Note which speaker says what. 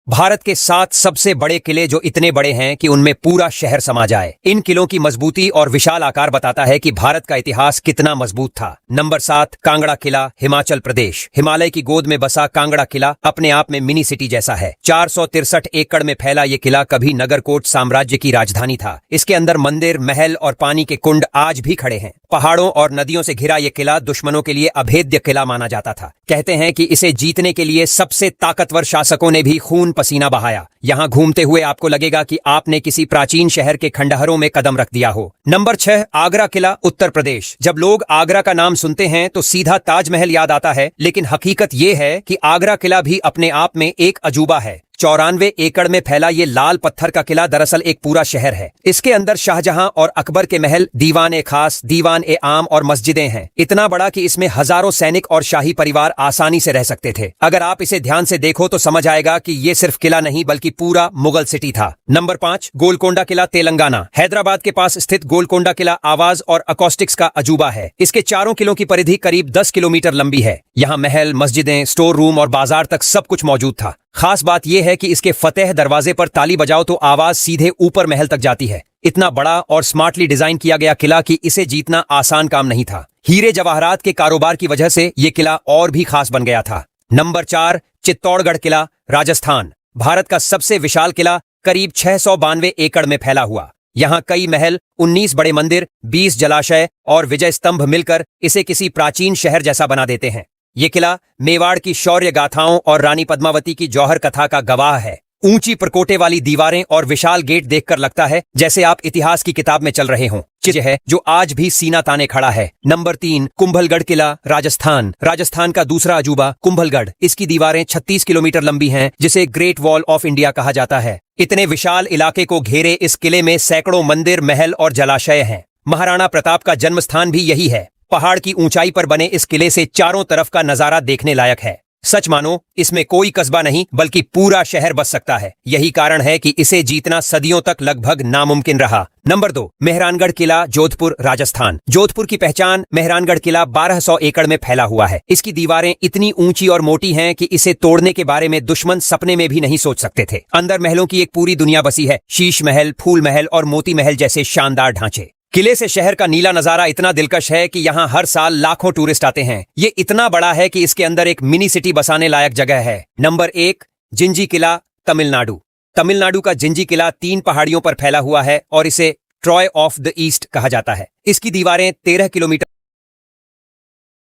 Speaker 1: भारत के 7 सबसे बड़े किले जो इतने बड़े हैं कि उनमें पूरा शहर समा जाए। इन किलों की मजबूती और विशाल आकार बताता है कि भारत का इतिहास कितना मजबूत था। नंबर 7, कांगड़ा किला, हिमाचल प्रदेश। हिमालय की गोद में बसा कांगड़ा किला अपने आप में मिनी सिटी जैसा है। 463 एकड़ में फैला ये किला कभी नगरकोट साम्राज्य की राजधानी था। इसके अंदर मंदिर, महल और पानी के कुंड आज भी खड़े हैं। पहाड़ों और नदियों से घिरा ये किला दुश्मनों के लिए अभेद्य किला माना जाता था। कहते हैं कि इसे जीतने के लिए सबसे ताकतवर शासकों ने भी खून पसीना बहाया। यहाँ घूमते हुए आपको लगेगा कि आपने किसी प्राचीन शहर के खंडहरों में कदम रख दिया हो। नंबर 6, आगरा किला, उत्तर प्रदेश। जब लोग आगरा का नाम सुनते हैं तो सीधा ताजमहल याद आता है, लेकिन हकीकत ये है कि आगरा किला भी अपने आप में एक अजूबा है। 94 एकड़ में फैला ये लाल पत्थर का किला दरअसल एक पूरा शहर है। इसके अंदर शाहजहां और अकबर के महल, दीवान खास, दीवान आम और मस्जिदें हैं। इतना बड़ा कि इसमें हजारों सैनिक और शाही परिवार आसानी से रह सकते थे। अगर आप इसे ध्यान से देखो तो समझ आएगा कि ये सिर्फ किला नहीं बल्कि पूरा मुगल सिटी था। नंबर 5, गोलकोंडा किला, तेलंगाना। हैदराबाद के पास स्थित गोलकोंडा किला आवाज और अकॉस्टिक्स का अजूबा है। इसके चारों किलों की परिधि करीब 10 किलोमीटर लंबी है। यहाँ महल, मस्जिदें, स्टोर रूम और बाजार तक सब कुछ मौजूद था। खास बात यह है कि इसके फतेह दरवाजे पर ताली बजाओ तो आवाज सीधे ऊपर महल तक जाती है। इतना बड़ा और स्मार्टली डिजाइन किया गया किला कि इसे जीतना आसान काम नहीं था। हीरे जवाहरात के कारोबार की वजह से यह किला और भी खास बन गया था। नंबर 4, चित्तौड़गढ़ किला, राजस्थान। भारत का सबसे विशाल किला करीब 692 एकड़ में फैला हुआ। यहाँ कई महल, 19 बड़े मंदिर, 20 जलाशय और विजय स्तंभ मिलकर इसे किसी प्राचीन शहर जैसा बना देते हैं। ये किला मेवाड़ की शौर्य गाथाओं और रानी पद्मावती की जौहर कथा का गवाह है। ऊंची प्रकोटे वाली दीवारें और विशाल गेट देखकर लगता है जैसे आप इतिहास की किताब में चल रहे हों। चीज है जो आज भी सीना ताने खड़ा है। नंबर 3, कुंभलगढ़ किला, राजस्थान। राजस्थान का दूसरा अजूबा कुंभलगढ़। इसकी दीवारें 36 किलोमीटर लंबी हैं, जिसे ग्रेट वॉल ऑफ इंडिया कहा जाता है। इतने विशाल इलाके को घेरे इस किले में सैकड़ों मंदिर, महल और जलाशय हैं। महाराणा प्रताप का जन्म स्थान भी यही है। पहाड़ की ऊंचाई पर बने इस किले से चारों तरफ का नजारा देखने लायक है। सच मानो इसमें कोई कस्बा नहीं बल्कि पूरा शहर बस सकता है। यही कारण है कि इसे जीतना सदियों तक लगभग नामुमकिन रहा। नंबर 2, मेहरानगढ़ किला, जोधपुर, राजस्थान। जोधपुर की पहचान मेहरानगढ़ किला 1200 एकड़ में फैला हुआ है। इसकी दीवारें इतनी ऊंची और मोटी हैं कि इसे तोड़ने के बारे में दुश्मन सपने में भी नहीं सोच सकते थे। अंदर महलों की एक पूरी दुनिया बसी है। शीश महल, फूल महल और मोती महल जैसे शानदार ढांचे। किले से शहर का नीला नजारा इतना दिलकश है कि यहाँ हर साल लाखों टूरिस्ट आते हैं। ये इतना बड़ा है कि इसके अंदर एक मिनी सिटी बसाने लायक जगह है। नंबर 1, जिंजी किला, तमिलनाडु। तमिलनाडु का जिंजी किला 3 पहाड़ियों पर फैला हुआ है और इसे ट्रॉय ऑफ द ईस्ट कहा जाता है। इसकी दीवारें 13 किलोमीटर